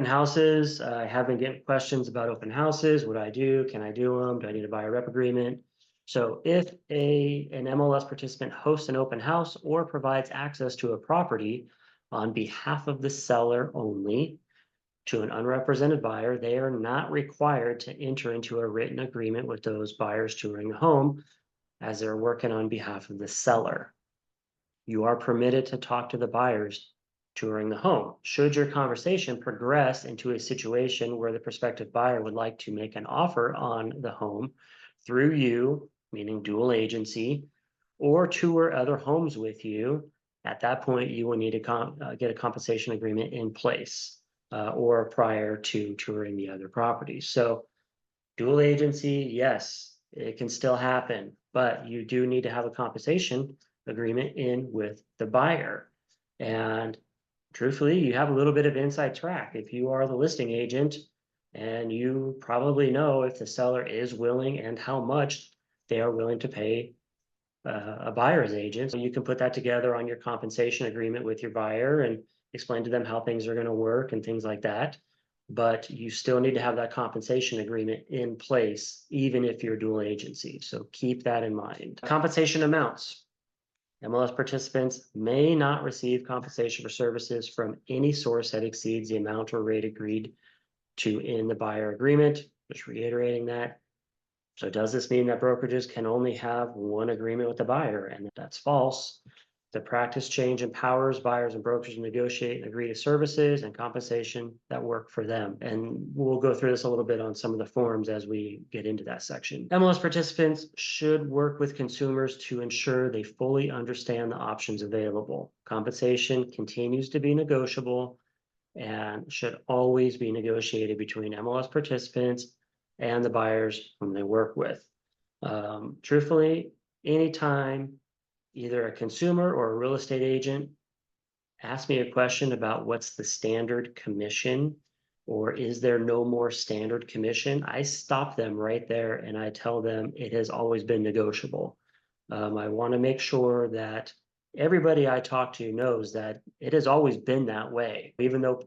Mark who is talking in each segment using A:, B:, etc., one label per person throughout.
A: Open houses, I have been getting questions about open houses. What do I do? Can I do them? Do I need to buy a rep agreement? So if an MLS participant hosts an open house or provides access to a property on behalf of the seller only to an unrepresented buyer, they are not required to enter into a written agreement with those buyers touring the home as they're working on behalf of the seller. You are permitted to talk to the buyers touring the home. Should your conversation progress into a situation where the prospective buyer would like to make an offer on the home through you, meaning dual agency, or tour other homes with you, at that point, you will need to get a compensation agreement in place or prior to touring the other properties. So dual agency, yes, it can still happen, but you do need to have a compensation agreement in with the buyer. And truthfully, you have a little bit of inside track. If you are the listing agent and you probably know if the seller is willing and how much they are willing to pay a buyer's agent. So you can put that together on your compensation agreement with your buyer and explain to them how things are going to work and things like that. But you still need to have that compensation agreement in place, even if you're dual agency. So keep that in mind. Compensation amounts. MLS participants may not receive compensation for services from any source that exceeds the amount or rate agreed to in the buyer agreement. Just reiterating that. So does this mean that brokerages can only have one agreement with the buyer? And that's false. The practice change empowers buyers and brokers to negotiate and agree to services and compensation that work for them. And we'll go through this a little bit on some of the forms as we get into that section. MLS participants should work with consumers to ensure they fully understand the options available. Compensation continues to be negotiable and should always be negotiated between MLS participants and the buyers whom they work with. Truthfully, anytime either a consumer or a real estate agent asks me a question about what's the standard commission or is there no more standard commission, I stop them right there and I tell them it has always been negotiable. I want to make sure that everybody I talk to knows that it has always been that way, even though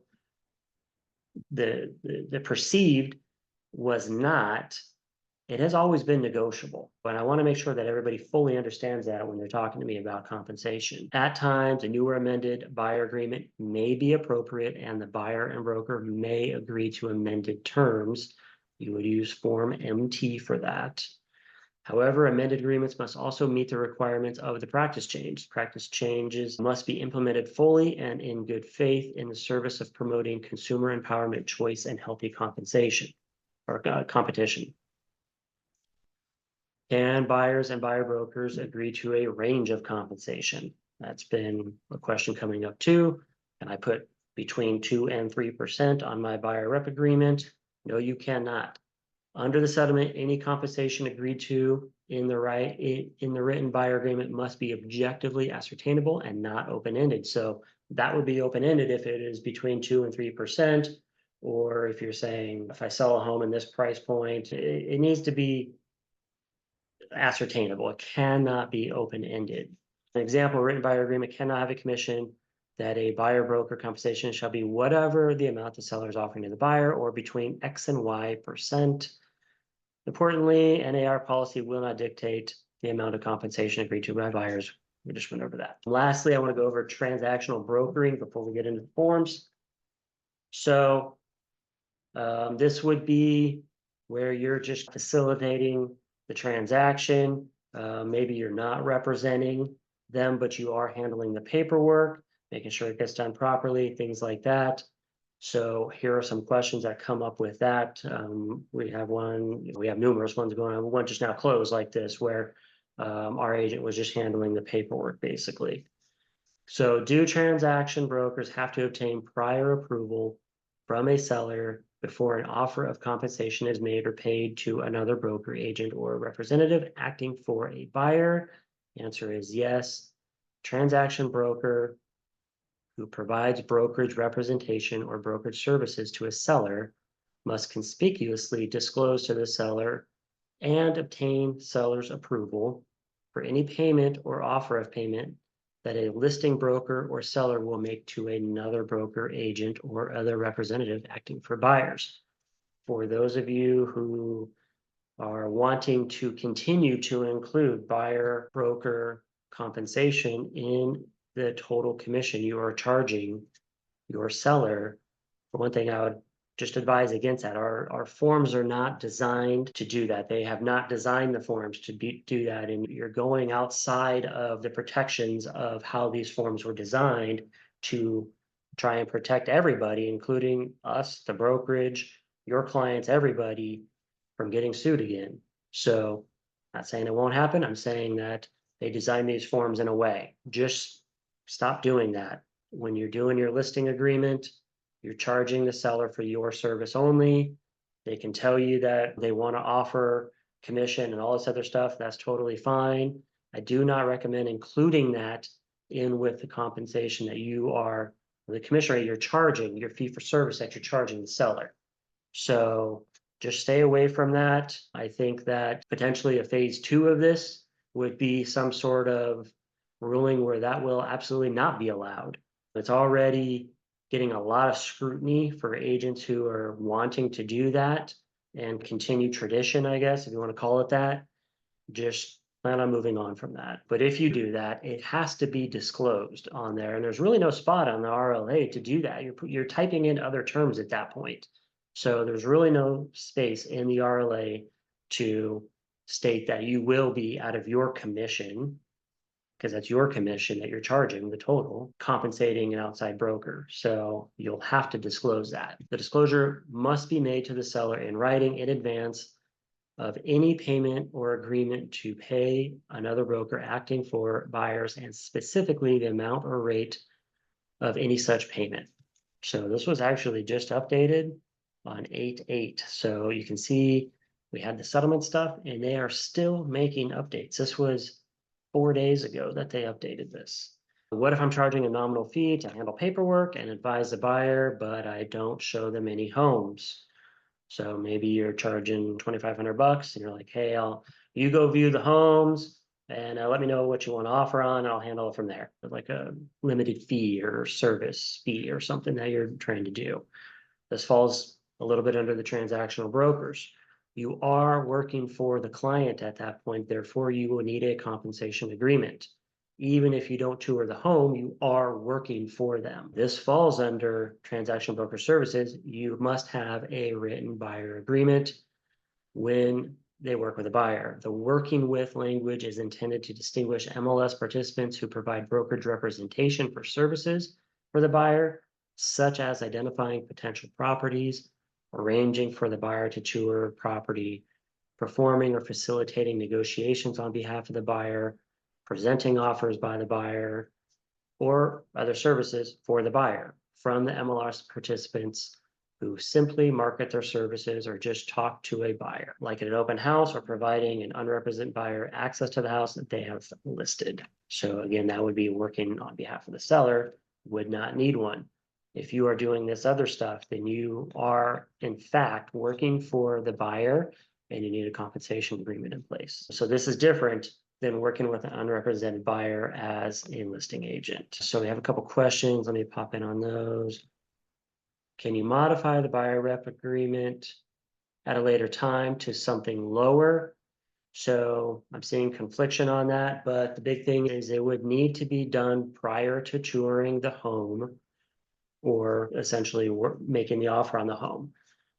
A: the perceived was not, it has always been negotiable. But I want to make sure that everybody fully understands that when they're talking to me about compensation. At times, a new or amended buyer agreement may be appropriate and the buyer and broker may agree to amended terms. You would use Form MT for that. However, amended agreements must also meet the requirements of the practice change. Practice changes must be implemented fully and in good faith in the service of promoting consumer empowerment, choice, and healthy compensation or competition. Can buyers and buyer brokers agree to a range of compensation? That's been a question coming up too. And I put between 2 and 3% on my buyer rep agreement. No, you cannot. Under the settlement, any compensation agreed to in the written buyer agreement must be objectively ascertainable and not open-ended. So that would be open-ended if it is between 2 and 3%, or if you're saying, if I sell a home in this price point, it needs to be ascertainable. It cannot be open-ended. An example, a written buyer agreement cannot have a commission that a buyer broker compensation shall be whatever the amount the seller is offering to the buyer or between X and Y%. Importantly, NAR policy will not dictate the amount of compensation agreed to by buyers. We just went over that. Lastly, I want to go over transactional brokering before we get into the forms. So this would be where you're just facilitating the transaction. Maybe you're not representing them, but you are handling the paperwork, making sure it gets done properly, things like that. So here are some questions that come up with that. We have numerous ones going on. One just now closed like this, where our agent was just handling the paperwork basically. So do transaction brokers have to obtain prior approval from a seller before an offer of compensation is made or paid to another broker, agent, or representative acting for a buyer? The answer is yes. Transaction broker who provides brokerage representation or brokerage services to a seller must conspicuously disclose to the seller and obtain seller's approval for any payment or offer of payment that a listing broker or seller will make to another broker, agent, or other representative acting for buyers. For those of you who are wanting to continue to include buyer broker compensation in the total commission you are charging your seller, for one thing, I would just advise against that. Our forms are not designed to do that. They have not designed the forms to do that. And you're going outside of the protections of how these forms were designed to try and protect everybody, including us, the brokerage, your clients, everybody, from getting sued again. So, not saying it won't happen. I'm saying that they designed these forms in a way. Just stop doing that. When you're doing your listing agreement, you're charging the seller for your service only. They can tell you that they want to offer commission and all this other stuff. That's totally fine. I do not recommend including that in with the compensation that you are, the commission rate you're charging, your fee for service that you're charging the seller. So just stay away from that. I think that potentially a phase 2 of this would be some sort of ruling where that will absolutely not be allowed. It's already getting a lot of scrutiny for agents who are wanting to do that and continue tradition, I guess, if you want to call it that. Just plan on moving on from that. But if you do that, it has to be disclosed on there. And there's really no spot on the RLA to do that. You're typing in other terms at that point. So there's really no space in the RLA to state that you will be out of your commission, because that's your commission that you're charging, the total, compensating an outside broker. So you'll have to disclose that. The disclosure must be made to the seller in writing in advance of any payment or agreement to pay another broker acting for buyers, and specifically the amount or rate of any such payment. So this was actually just updated on 8/8. So you can see we had the settlement stuff and they are still making updates. This was 4 days ago that they updated this. What if I'm charging a nominal fee to handle paperwork and advise the buyer, but I don't show them any homes? So maybe you're charging $2,500 and you're like, hey, you go view the homes and let me know what you want to offer on, and I'll handle it from there. Like a limited fee or service fee or something that you're trying to do. This falls a little bit under the transactional brokers. You are working for the client at that point, therefore you will need a compensation agreement. Even if you don't tour the home, you are working for them. This falls under transactional broker services. You must have a written buyer agreement when they work with a buyer. The working with language is intended to distinguish MLS participants who provide brokerage representation for services for the buyer, such as identifying potential properties, arranging for the buyer to tour property, performing or facilitating negotiations on behalf of the buyer, presenting offers by the buyer, or other services for the buyer from the MLS participants who simply market their services or just talk to a buyer, like at an open house or providing an unrepresented buyer access to the house that they have listed. So again, that would be working on behalf of the seller, would not need one. If you are doing this other stuff, then you are in fact working for the buyer and you need a compensation agreement in place. So this is different than working with an unrepresented buyer as a listing agent. So we have a couple questions. Let me pop in on those. Can you modify the buyer rep agreement at a later time to something lower? So I'm seeing confliction on that, but the big thing is it would need to be done prior to touring the home or essentially making the offer on the home.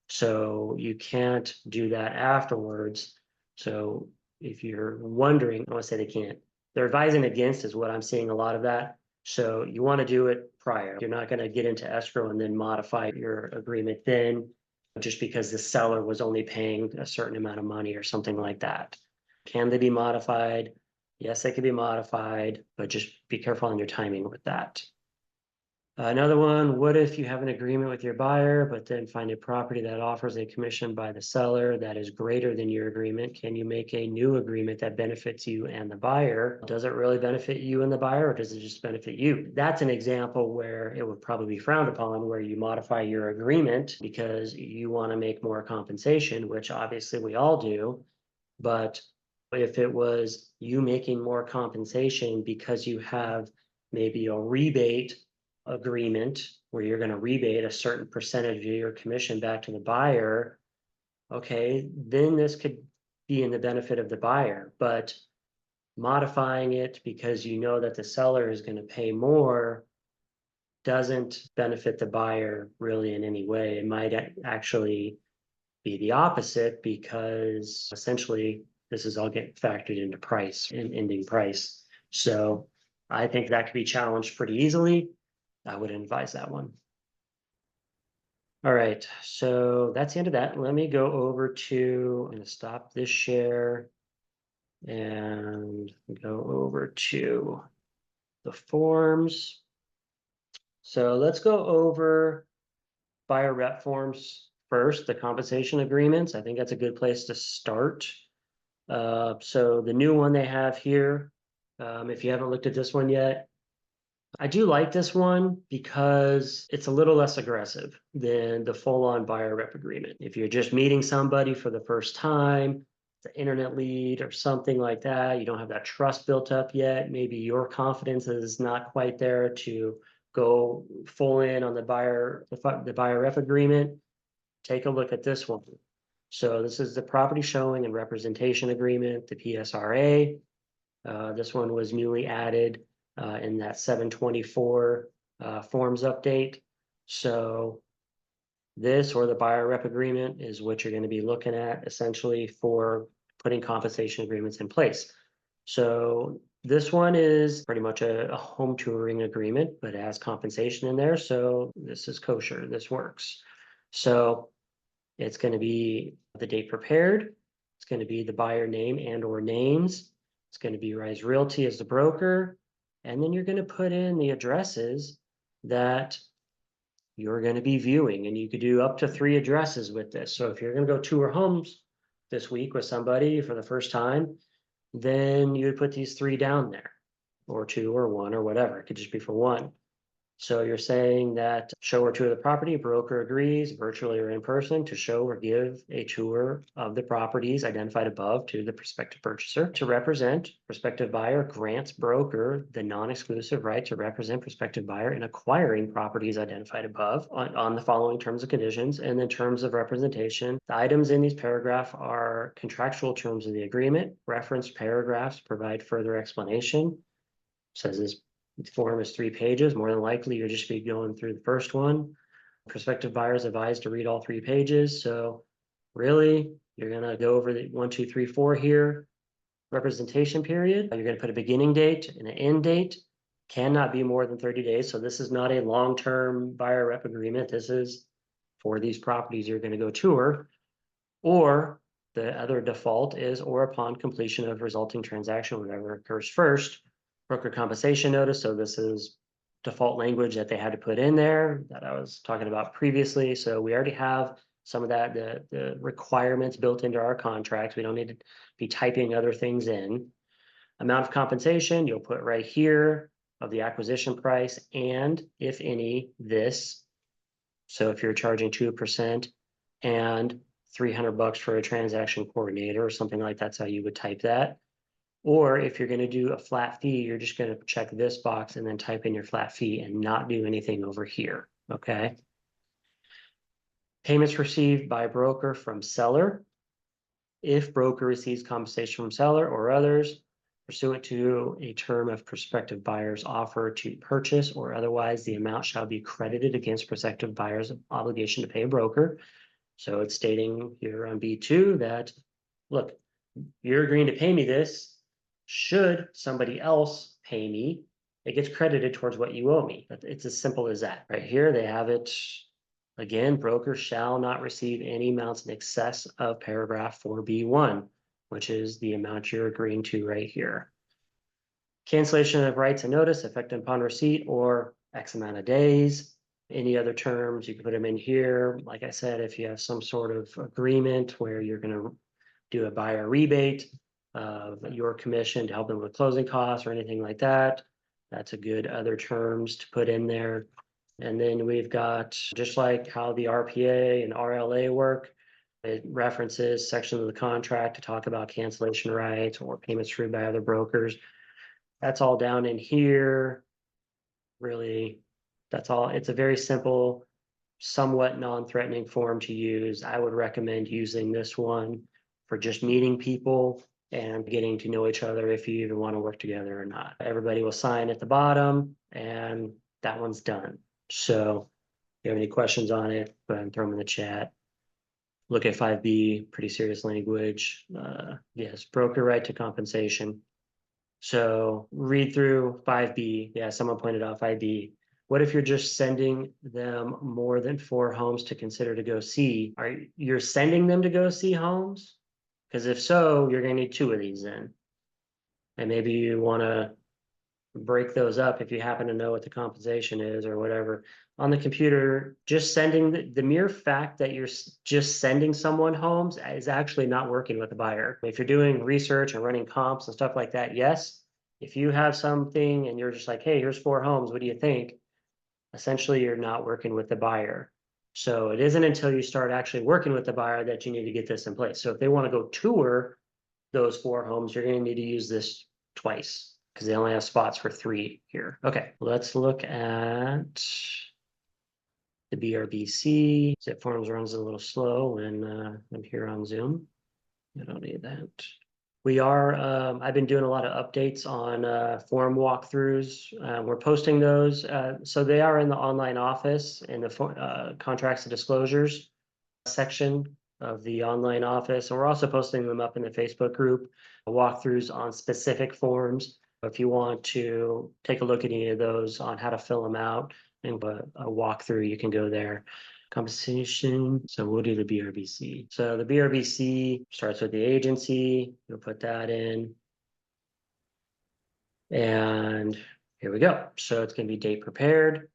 A: So you can't do that afterwards. So if you're wondering, I want to say they can't. They're advising against is what I'm seeing a lot of that. So you want to do it prior. You're not going to get into escrow and then modify your agreement then, just because the seller was only paying a certain amount of money or something like that. Can they be modified? Yes, they can be modified, but just be careful on your timing with that. Another one, what if you have an agreement with your buyer, but then find a property that offers a commission by the seller that is greater than your agreement? Can you make a new agreement that benefits you and the buyer? Does it really benefit you and the buyer, or does it just benefit you? That's an example where it would probably be frowned upon, where you modify your agreement because you want to make more compensation, which obviously we all do. But if it was you making more compensation because you have maybe a rebate agreement where you're gonna rebate a certain percentage of your commission back to the buyer, okay, then this could be in the benefit of the buyer, but modifying it because you know that the seller is gonna pay more doesn't benefit the buyer really in any way. It might actually be the opposite because essentially this is all getting factored into price and ending price. So I think that could be challenged pretty easily. I would advise that one. All right, so that's the end of that. Let me go over to, I'm gonna stop this share and go over to the forms. So let's go over buyer rep forms first, the compensation agreements. I think that's a good place to start. So the new one they have here, if you haven't looked at this one yet, I do like this one because it's a little less aggressive than the full-on buyer rep agreement. If you're just meeting somebody for the first time, the internet lead or something like that, you don't have that trust built up yet. Maybe your confidence is not quite there to go full in on the buyer rep agreement. Take a look at this one. So this is the property showing and representation agreement, the PSRA. This one was newly added in that 724 forms update. So this or the buyer rep agreement is what you're going to be looking at essentially for putting compensation agreements in place. So this one is pretty much a home touring agreement, but it has compensation in there. So this is kosher. This works. So it's going to be the date prepared. It's going to be the buyer name and or names. It's going to be Rise Realty as the broker. And then you're going to put in the addresses that you're going to be viewing. And you could do up to 3 addresses with this. So if you're going to go tour homes this week with somebody for the first time, then you would put these 3 down there, or 2 or 1 or whatever. It could just be for 1. So you're saying that show or tour of the property, broker agrees virtually or in person to show or give a tour of the properties identified above to the prospective purchaser. To represent prospective buyer grants broker the non-exclusive right to represent prospective buyer in acquiring properties identified above on the following terms and conditions. And then terms of representation. The items in these paragraphs are contractual terms of the agreement. Referenced paragraphs provide further explanation. Says this form is 3 pages. More than likely, you'll just be going through the first one. Prospective buyers advised to read all 3 pages. So really, you're gonna go over the 1, 2, 3, 4 here. Representation period. You're gonna put a beginning date and an end date. Cannot be more than 30 days. So this is not a long-term buyer rep agreement. This is for these properties you're gonna go tour. Or the other default is, or upon completion of resulting transaction, whatever occurs first, broker compensation notice. So this is default language that they had to put in there that I was talking about previously. So we already have some of that, the requirements built into our contracts. We don't need to be typing other things in. Amount of compensation, you'll put right here of the acquisition price and, if any, this. So if you're charging 2% and $300 for a transaction coordinator or something like that's how you would type that. Or if you're going to do a flat fee, you're just going to check this box and then type in your flat fee and not do anything over here. Okay. Payments received by broker from seller. If broker receives compensation from seller or others pursuant to a term of prospective buyer's offer to purchase or otherwise, the amount shall be credited against prospective buyer's obligation to pay a broker. So it's stating here on B2 that, look, you're agreeing to pay me this. Should somebody else pay me, it gets credited towards what you owe me. It's as simple as that. Right here, they have it. Again, broker shall not receive any amounts in excess of paragraph 4B1, which is the amount you're agreeing to right here. Cancellation of rights and notice effective upon receipt or X amount of days. Any other terms, you can put them in here. Like I said, if you have some sort of agreement where you're going to do a buyer rebate of your commission to help them with closing costs or anything like that, that's a good other terms to put in there. And then we've got, just like how the RPA and RLA work, it references sections of the contract to talk about cancellation rights or payments through by other brokers. That's all down in here. Really, that's all. It's a very simple, somewhat non-threatening form to use. I would recommend using this one for just meeting people and getting to know each other if you even want to work together or not. Everybody will sign at the bottom and that one's done. So if you have any questions on it, go ahead and throw them in the chat. Look at 5B, pretty serious language. Yes, broker right to compensation. So read through 5B. Yeah, someone pointed out 5B. What if you're just sending them more than 4 homes to consider to go see? You're sending them to go see homes? Because if so, you're gonna need 2 of these then. And maybe you wanna break those up if you happen to know what the compensation is or whatever. On the computer, just sending the mere fact that you're just sending someone homes is actually not working with the buyer. If you're doing research and running comps and stuff like that, yes. If you have something and you're just like, hey, here's 4 homes, what do you think? Essentially, you're not working with the buyer. So it isn't until you start actually working with the buyer that you need to get this in place. So if they want to go tour those 4 homes, you're going to need to use this twice because they only have spots for 3 here. Okay, let's look at the BRBC. Zip forms runs a little slow when I'm here on Zoom. I don't need that. We are, I've been doing a lot of updates on form walkthroughs. We're posting those. So they are in the online office in the contracts and disclosures section of the online office. And we're also posting them up in the Facebook group, walkthroughs on specific forms. If you want to take a look at any of those on how to fill them out and a walkthrough, you can go there. Compensation. So we'll do the BRBC. So the BRBC starts with the agency. You'll put that in. And here we go. So it's going to be date prepared.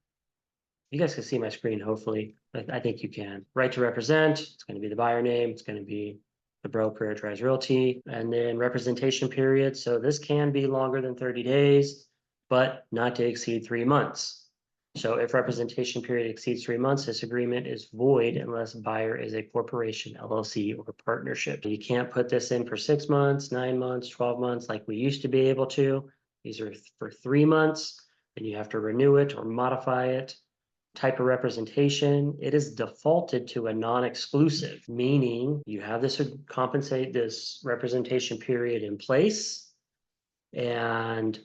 A: You guys can see my screen, hopefully. I think you can. Right to represent, it's going to be the buyer name, it's going to be the broker, Drives Realty, and then representation period. So this can be longer than 30 days, but not to exceed 3 months. So if representation period exceeds 3 months, this agreement is void unless buyer is a corporation, LLC, or partnership. You can't put this in for 6 months, 9 months, 12 months like we used to be able to. These are for 3 months, and you have to renew it or modify it. Type of representation, it is defaulted to a non-exclusive, meaning you have this representation period in place, and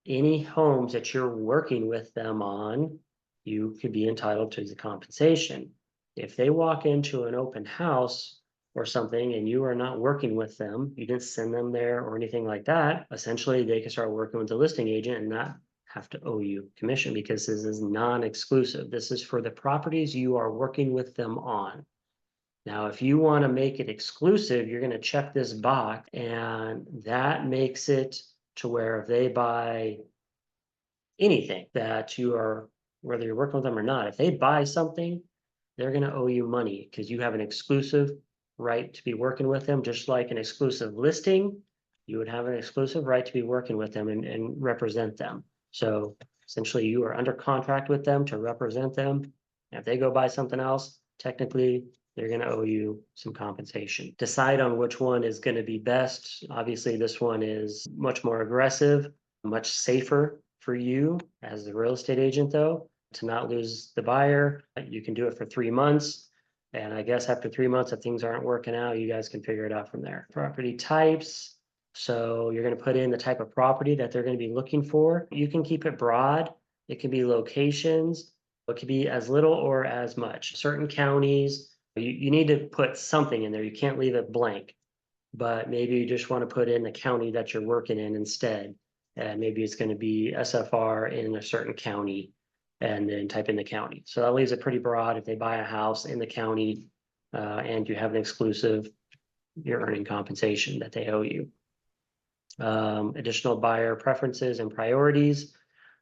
A: any homes that you're working with them on, you could be entitled to the compensation. If they walk into an open house or something and you are not working with them, you didn't send them there or anything like that, essentially they can start working with the listing agent and not have to owe you commission because this is non-exclusive. This is for the properties you are working with them on. Now, if you want to make it exclusive, you're going to check this box, and that makes it to where if they buy anything that you are, whether you're working with them or not, if they buy something, they're going to owe you money because you have an exclusive right to be working with them, just like an exclusive listing. You would have an exclusive right to be working with them and represent them. So essentially you are under contract with them to represent them. If they go buy something else, technically they're going to owe you some compensation. Decide on which one is going to be best. Obviously, this one is much more aggressive, much safer for you as the real estate agent, though, to not lose the buyer. You can do it for 3 months. And I guess after 3 months, if things aren't working out, you guys can figure it out from there. Property types. So you're going to put in the type of property that they're going to be looking for. You can keep it broad. It can be locations. It could be as little or as much. Certain counties, you need to put something in there. You can't leave it blank. But maybe you just want to put in the county that you're working in instead. And maybe it's going to be SFR in a certain county and then type in the county. So that leaves it pretty broad. If they buy a house in the county and you have an exclusive, you're earning compensation that they owe you. Additional buyer preferences and priorities.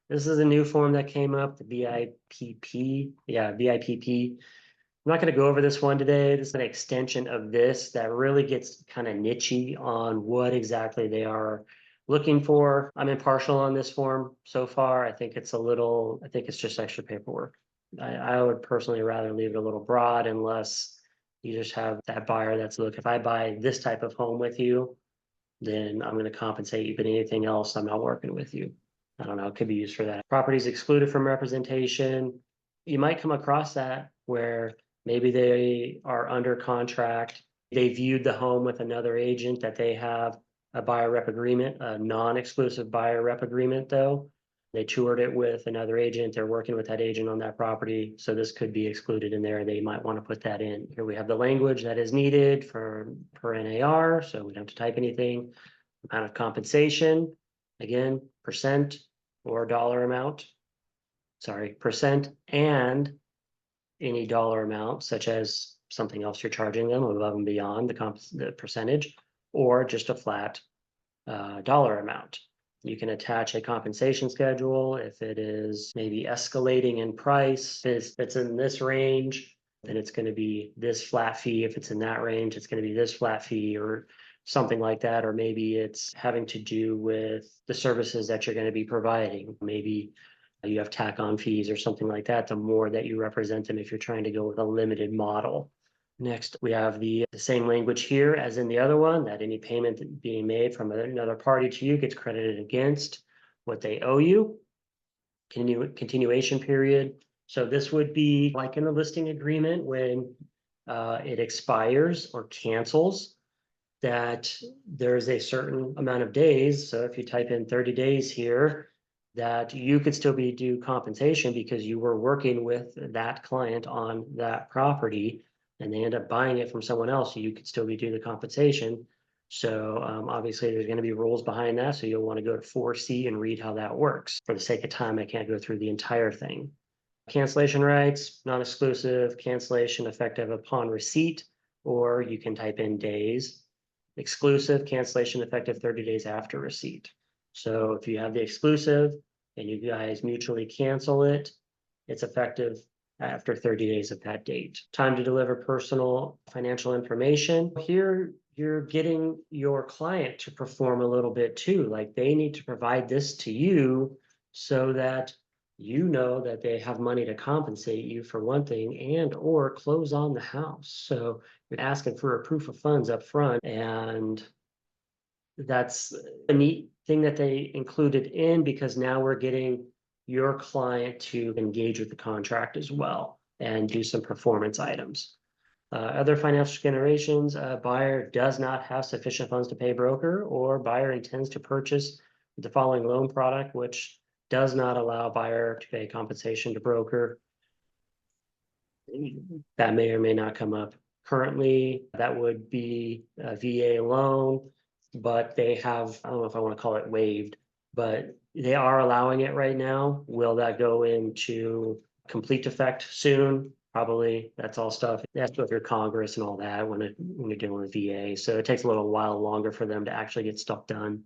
A: This is a new form that came up, the BIPP. Yeah, BIPP. I'm not going to go over this one today. This is an extension of this that really gets kind of nichey on what exactly they are looking for. I'm impartial on this form so far. I think it's just extra paperwork. I would personally rather leave it a little broad unless you just have that buyer that's, look, if I buy this type of home with you, then I'm going to compensate you, but anything else, I'm not working with you. I don't know, it could be used for that. Properties excluded from representation. You might come across that where maybe they are under contract. They viewed the home with another agent that they have a buyer rep agreement, a non-exclusive buyer rep agreement though. They toured it with another agent. They're working with that agent on that property. So this could be excluded in there. They might want to put that in. Here we have the language that is needed for per NAR, so we don't have to type anything. Amount of compensation, again, percent or dollar amount. Sorry, percent and any dollar amount, such as something else you're charging them above and beyond the percentage, or just a flat dollar amount. You can attach a compensation schedule if it is maybe escalating in price. If it's in this range, then it's going to be this flat fee. If it's in that range, it's going to be this flat fee or something like that. Or maybe it's having to do with the services that you're going to be providing. Maybe you have tack on fees or something like that, the more that you represent them if you're trying to go with a limited model. Next, we have the same language here as in the other one, that any payment being made from another party to you gets credited against what they owe you. Continuation period. So this would be like in the listing agreement when it expires or cancels, that there's a certain amount of days. So if you type in 30 days here, that you could still be due compensation because you were working with that client on that property and they end up buying it from someone else, so you could still be due the compensation. So obviously there's going to be rules behind that. So you'll want to go to 4C and read how that works. For the sake of time, I can't go through the entire thing. Cancellation rights, non-exclusive, cancellation effective upon receipt, or you can type in days. Exclusive, cancellation effective 30 days after receipt. So if you have the exclusive and you guys mutually cancel it, it's effective after 30 days of that date. Time to deliver personal financial information. Here, you're getting your client to perform a little bit too. Like they need to provide this to you so that you know that they have money to compensate you for one thing and or close on the house. So you're asking for a proof of funds up front, and that's a neat thing that they included in because now we're getting your client to engage with the contract as well and do some performance items. Other financial considerations, buyer does not have sufficient funds to pay broker, or buyer intends to purchase the following loan product, which does not allow buyer to pay compensation to broker. That may or may not come up. Currently, that would be a VA loan, but they have, I don't know if I want to call it waived, but they are allowing it right now. Will that go into complete effect soon? Probably. That's all stuff. They have to go through Congress and all that when you're dealing with VA. So it takes a little while longer for them to actually get stuff done.